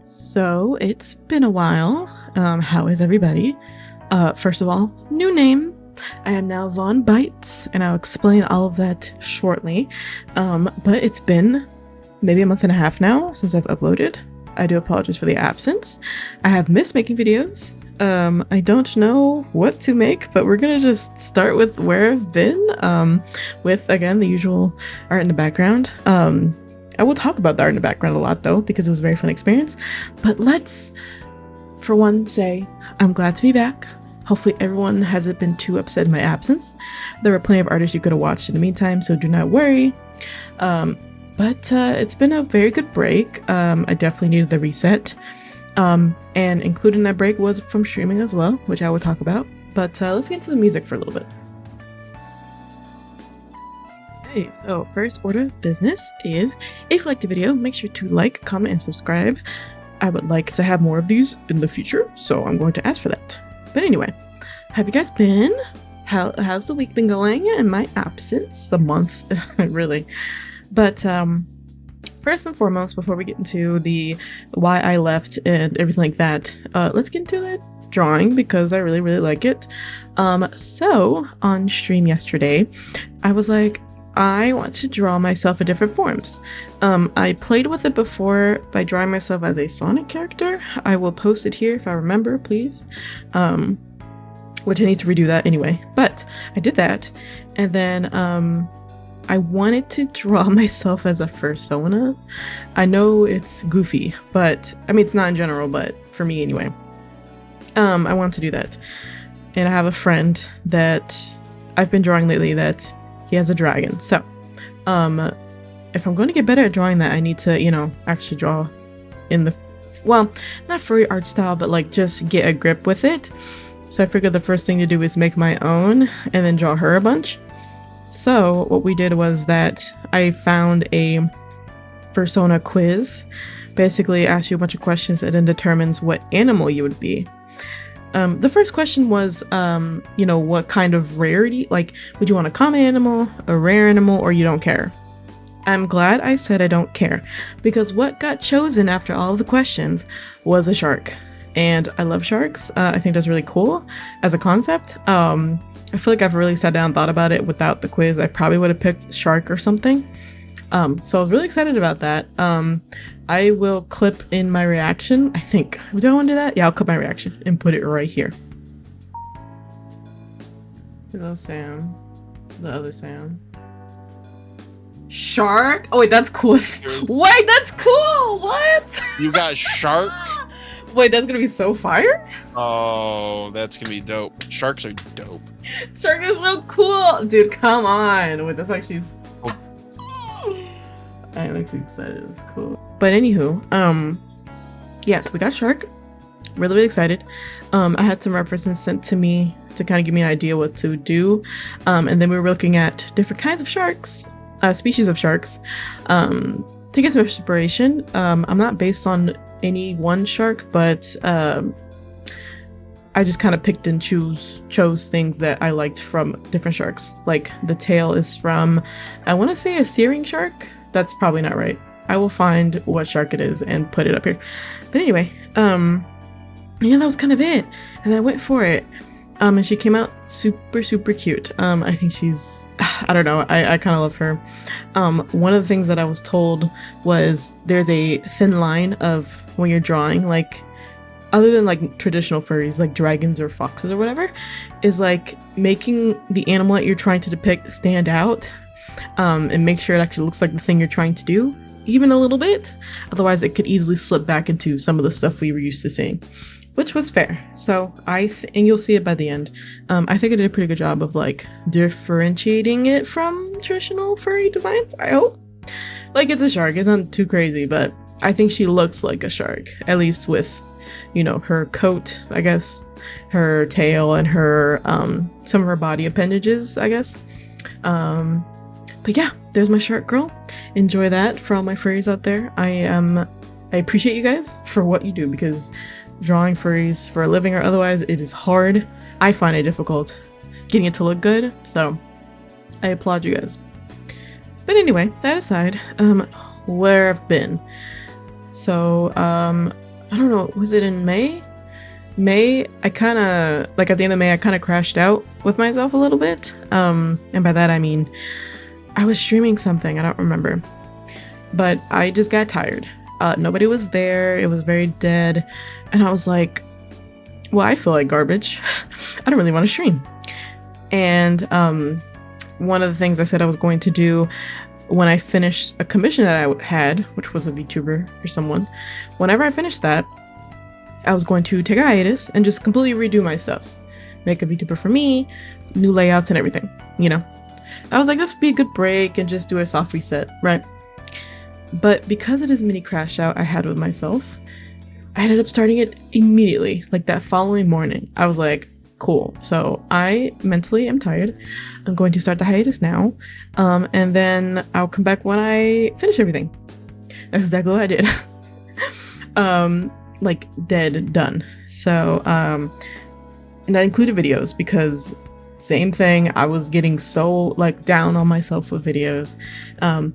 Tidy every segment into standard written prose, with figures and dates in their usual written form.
So it's been a while. How is everybody? First of all, new name. I am now Von Bites, and I'll explain all of that shortly. But it's been maybe a month and a half now since I've uploaded. I do apologize for the absence. I have missed making videos. I don't know what to make, but we're gonna just start with where I've been, with, again, the usual art in the background. I will talk about the art in the background a lot, though, because it was a very fun experience. But let's, for one, say I'm glad to be back. Hopefully everyone hasn't been too upset in my absence. There were plenty of artists you could have watched in the meantime, so do not worry. But it's been a very good break. I definitely needed the reset. And including that break was from streaming as well, which I will talk about. But let's get into the music for a little bit. Okay, so first order of business is, if you liked the video, make sure to like, comment, and subscribe. I would like to have more of these in the future, so I'm going to ask for that. But anyway, have you guys been? How's the week been going in my absence? The month, really. But first and foremost, before we get into the why I left and everything like that, let's get into that drawing because I really like it. So on stream yesterday, I was like, I want to draw myself in different forms. I played with it before by drawing myself as a Sonic character. I will post it here if I remember, please. Which I need to redo that anyway. But I did that, and then I wanted to draw myself as a Fursona. I know it's goofy, but I mean it's not in general, but for me anyway. I want to do that, and I have a friend that I've been drawing lately that he has a dragon. So, if I'm going to get better at drawing that, I need to, you know, actually draw in the, well, not furry art style, but like just get a grip with it. So I figured the first thing to do is make my own and then draw her a bunch. So what we did was that I found a Fursona quiz. Basically asks you a bunch of questions and then determines what animal you would be. The first question was, you know, what kind of rarity, like, would you want a common animal, a rare animal, or you don't care? I'm glad I said I don't care, because what got chosen after all of the questions was a shark. And I love sharks. I think that's really cool as a concept. I feel like I've really sat down and thought about it without the quiz. I probably would have picked shark or something. So I was really excited about that. I will clip in my reaction. I think. Do I want to do that? Yeah, I'll clip my reaction and put it right here. Hello, Sam. The other Sam. Shark? Oh wait, that's cool. Wait, that's cool. What? You got shark? Wait, that's gonna be so fire. Oh, that's gonna be dope. Sharks are dope. Shark is so cool, dude. Come on. Wait, that's actually. I'm actually excited. It's cool. But anywho, yes, we got shark. Really excited. I had some references sent to me to kind of give me an idea what to do. And then we were looking at different kinds of sharks, species of sharks, to get some inspiration. I'm not based on any one shark, but I just kind of picked and chose things that I liked from different sharks. Like the tail is from, I want to say, a searing shark. That's probably not right. I will find what shark it is and put it up here. But anyway, yeah, that was kind of it. And I went for it. And she came out super cute. I think she's, I don't know, I kind of love her. One of the things that I was told was there's a thin line of when you're drawing, like, other than like traditional furries like dragons or foxes or whatever, is like making the animal that you're trying to depict stand out. And make sure it actually looks like the thing you're trying to do, even a little bit. Otherwise, it could easily slip back into some of the stuff we were used to seeing, which was fair. So and you'll see it by the end. I think I did a pretty good job of like differentiating it from traditional furry designs. I hope. Like, it's a shark. It's not too crazy, but I think she looks like a shark, at least with, you know, her coat, I guess, her tail, and her some of her body appendages, I guess. But yeah, there's my shark girl. Enjoy that for all my furries out there. I appreciate you guys for what you do, because drawing furries for a living or otherwise, it is hard. I find it difficult getting it to look good, so I applaud you guys. But anyway, that aside, where I've been. So I don't know, was it in May? I kind of, like at the end of May, I kind of crashed out with myself a little bit. And by that I mean, I was streaming something, I don't remember. But I just got tired. Nobody was there, it was very dead. And I was like, well, I feel like garbage. I don't really want to stream. And one of the things I said I was going to do when I finished a commission that I had, which was a VTuber for someone, whenever I finished that, I was going to take a hiatus and just completely redo my stuff. Make a VTuber for me, new layouts and everything, you know? I was like, this would be a good break and just do a soft reset, right? But because of this mini crash out I had with myself, I ended up starting it immediately, like that following morning. I was like, cool. So I mentally am tired. I'm going to start the hiatus now. And then I'll come back when I finish everything. That's exactly what I did. Like dead done. So, and that included videos because same thing. I was getting so like down on myself with videos.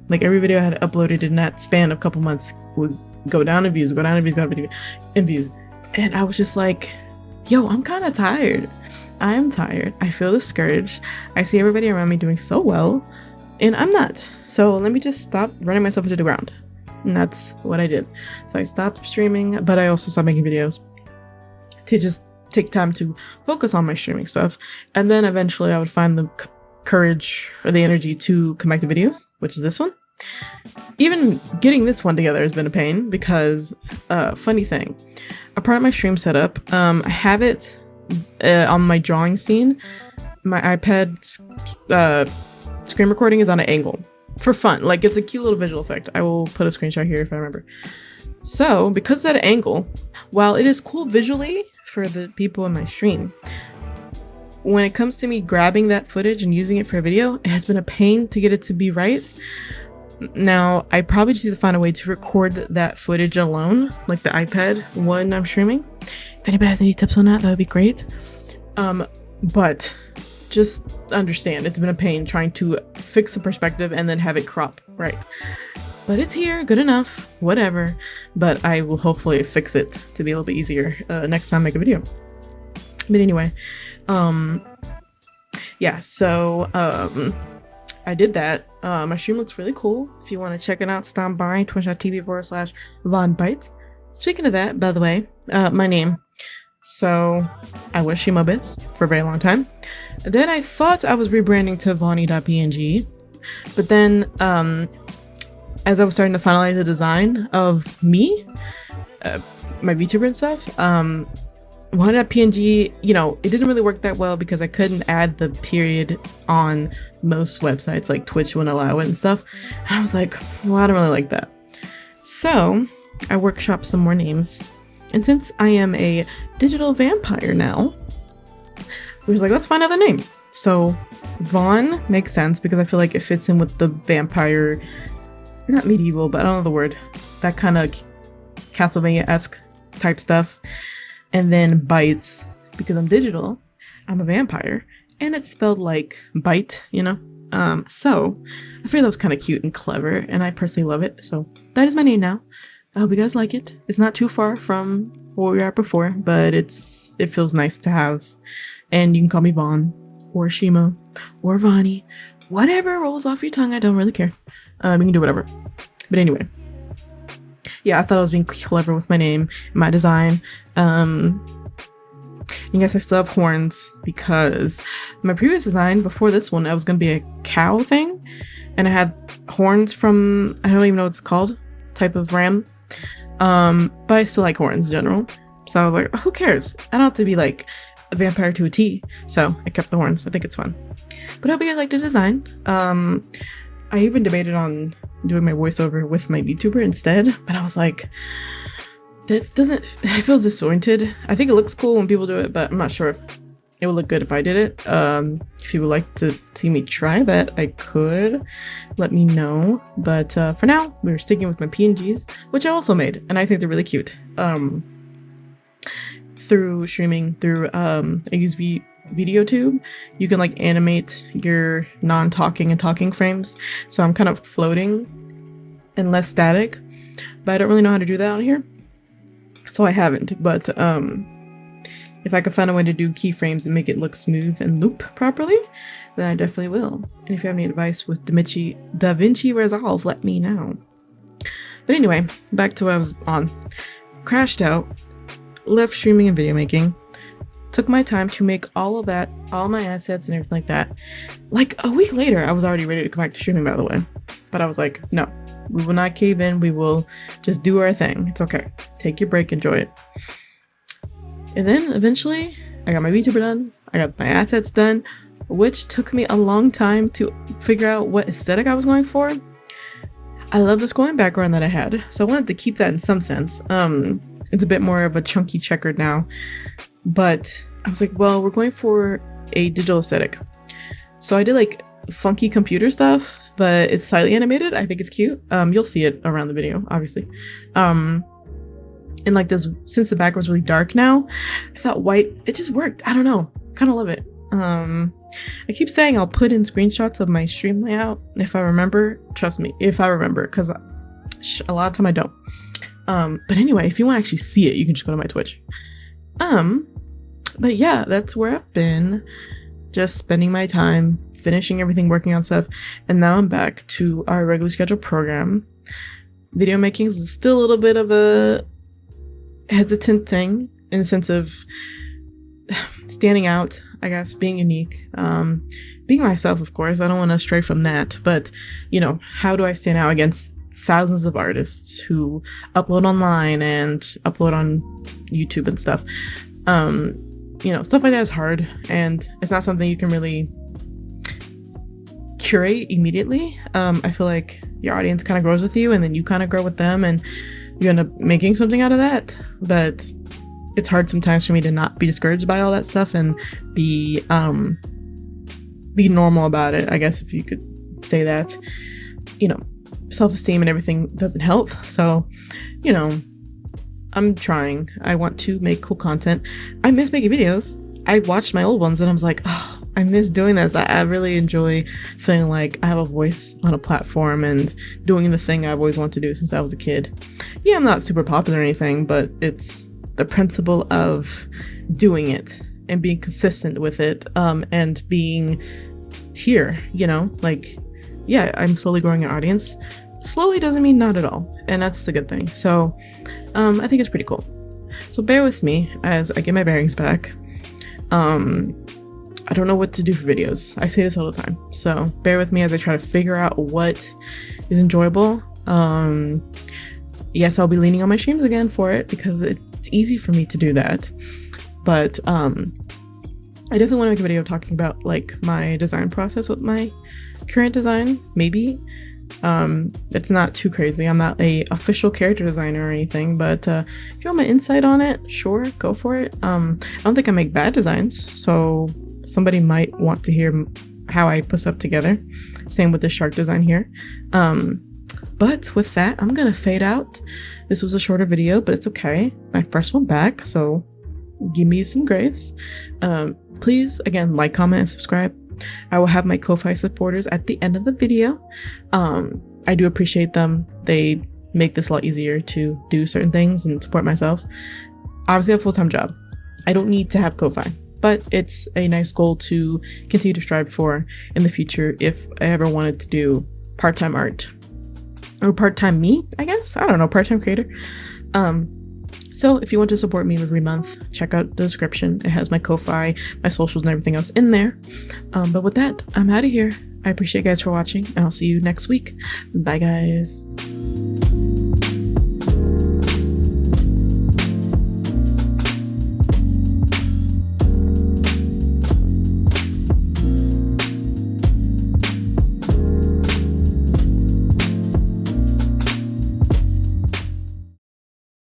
Like every video I had uploaded in that span of a couple months would go down in views, go down in views, go down in views. And I was just like, yo, I'm kind of tired. I'm tired. I feel discouraged. I see everybody around me doing so well and I'm not. So let me just stop running myself into the ground. And that's what I did. So I stopped streaming, but I also stopped making videos to just take time to focus on my streaming stuff. And then eventually I would find the courage or the energy to come back to videos, which is this one. Even getting this one together has been a pain because, funny thing, a part of my stream setup, I have it on my drawing scene. My iPad screen recording is on an angle for fun. Like it's a cute little visual effect. I will put a screenshot here if I remember. So because of that angle, while it is cool visually for the people in my stream, when it comes to me grabbing that footage and using it for a video, it has been a pain to get it to be right. Now, I probably just need to find a way to record that footage alone, like the iPad when I'm streaming. If anybody has any tips on that, that would be great. But just understand, it's been a pain trying to fix the perspective and then have it crop right. But it's here, good enough, whatever. But I will hopefully fix it to be a little bit easier next time I make a video. But anyway, yeah, so I did that. My stream looks really cool. If you want to check it out, stop by twitch.tv/VonBite. Speaking of that, by the way, my name. So I was Shimobits for a very long time. Then I thought I was rebranding to Vonnie.png, but then as I was starting to finalize the design of me, my VTuber and stuff, Vonnie.png, you know, it didn't really work that well because I couldn't add the period on most websites like Twitch wouldn't allow it and stuff. And I was like, well, I don't really like that. So I workshopped some more names. And since I am a digital vampire now, we was like, let's find another name. So Vaughn makes sense because I feel like it fits in with the vampire, not medieval, but I don't know the word, that kind of Castlevania-esque type stuff. And then Bites, because I'm digital, I'm a vampire, and it's spelled like bite, you know? So I figured that was kind of cute and clever, and I personally love it. So that is my name now. I hope you guys like it. It's not too far from where we were at before, but it feels nice to have. And you can call me Vaughn, or Shima, or Vonnie, whatever rolls off your tongue. I don't really care. You can do whatever. But anyway, yeah, I thought I was being clever with my name and my design. I guess I still have horns because my previous design before this one, I was gonna be a cow thing, and I had horns from, I don't even know what it's called, type of ram. But I still like horns in general. So I was like, who cares? I don't have to be like a vampire to a T. So I kept the horns. I think it's fun. But I hope you guys like the design. I even debated on doing my voiceover with my VTuber instead, but I was like, it feels disjointed. I think it looks cool when people do it, but I'm not sure if it would look good if I did it. If you would like to see me try that, I could. Let me know. But for now, we're sticking with my PNGs, which I also made, and I think they're really cute. Through streaming, through I use Videotube, you can like animate your non-talking and talking frames. So I'm kind of floating and less static, but I don't really know how to do that on here. So I haven't, but if I could find a way to do keyframes and make it look smooth and loop properly, then I definitely will. And if you have any advice with DaVinci Resolve, let me know. But anyway, back to what I was on. Crashed out, left streaming and video making, took my time to make all of that, all my assets and everything like that. Like a week later, I was already ready to come back to streaming, by the way. But I was like, no, we will not cave in. We will just do our thing. It's okay. Take your break, enjoy it. And then eventually I got my VTuber done. I got my assets done, which took me a long time to figure out what aesthetic I was going for. I love the scrolling background that I had, so I wanted to keep that in some sense. It's a bit more of a chunky checkered now, but I was like, well, we're going for a digital aesthetic. So I did like funky computer stuff, but it's slightly animated. I think it's cute. You'll see it around the video, obviously. And like this, since the background's really dark now, I thought white, it just worked. I don't know, kind of love it. I keep saying I'll put in screenshots of my stream layout if I remember. Trust me, if I remember, because a lot of time I don't. But anyway, if you want to actually see it, you can just go to my Twitch. But yeah, that's where I've been, just spending my time finishing everything, working on stuff, and now I'm back to our regularly scheduled program. Video making is still a little bit of a hesitant thing in the sense of standing out, I guess, being unique, being myself, of course. I don't want to stray from that, but you know, how do I stand out against thousands of artists who upload online and upload on YouTube and stuff? You know, stuff like that is hard, and it's not something you can really curate immediately. I feel like your audience kind of grows with you, and then you kind of grow with them, and you end up making something out of that. But it's hard sometimes for me to not be discouraged by all that stuff and be normal about it, I guess, if you could say that. You know, self-esteem and everything doesn't help. So, you know, I'm trying. I want to make cool content. I miss making videos. I watched my old ones and I was like, oh, I miss doing this. I really enjoy feeling like I have a voice on a platform and doing the thing I've always wanted to do since I was a kid. Yeah, I'm not super popular or anything, but it's the principle of doing it and being consistent with it, and being here, you know, like, yeah, I'm slowly growing an audience. Slowly doesn't mean not at all, and that's the good thing. So I think it's pretty cool. So bear with me as I get my bearings back. I don't know what to do for videos. I say this all the time, so bear with me as I try to figure out what is enjoyable. Yes, I'll be leaning on my streams again for it because it's easy for me to do that, but I definitely want to make a video talking about like my design process with my current design. Maybe it's not too crazy. I'm not a official character designer or anything, but if you want my insight on it, sure, go for it. I don't think I make bad designs, so somebody might want to hear how I put stuff together. Same with the shark design here. But with that, I'm gonna fade out. This was a shorter video, but it's okay. My first one back, so give me some grace. Please, again, like, comment, and subscribe. I will have my Ko-Fi supporters at the end of the video. I do appreciate them. They make this a lot easier to do certain things and support myself. Obviously, I have a full-time job. I don't need to have Ko-Fi, but it's a nice goal to continue to strive for in the future if I ever wanted to do part-time art. Or part-time me, I guess? I don't know, part-time creator. So if you want to support me every month, check out the description. It has my Ko-Fi, my socials, and everything else in there. But with that, I'm out of here. I appreciate you guys for watching, and I'll see you next week. Bye, guys.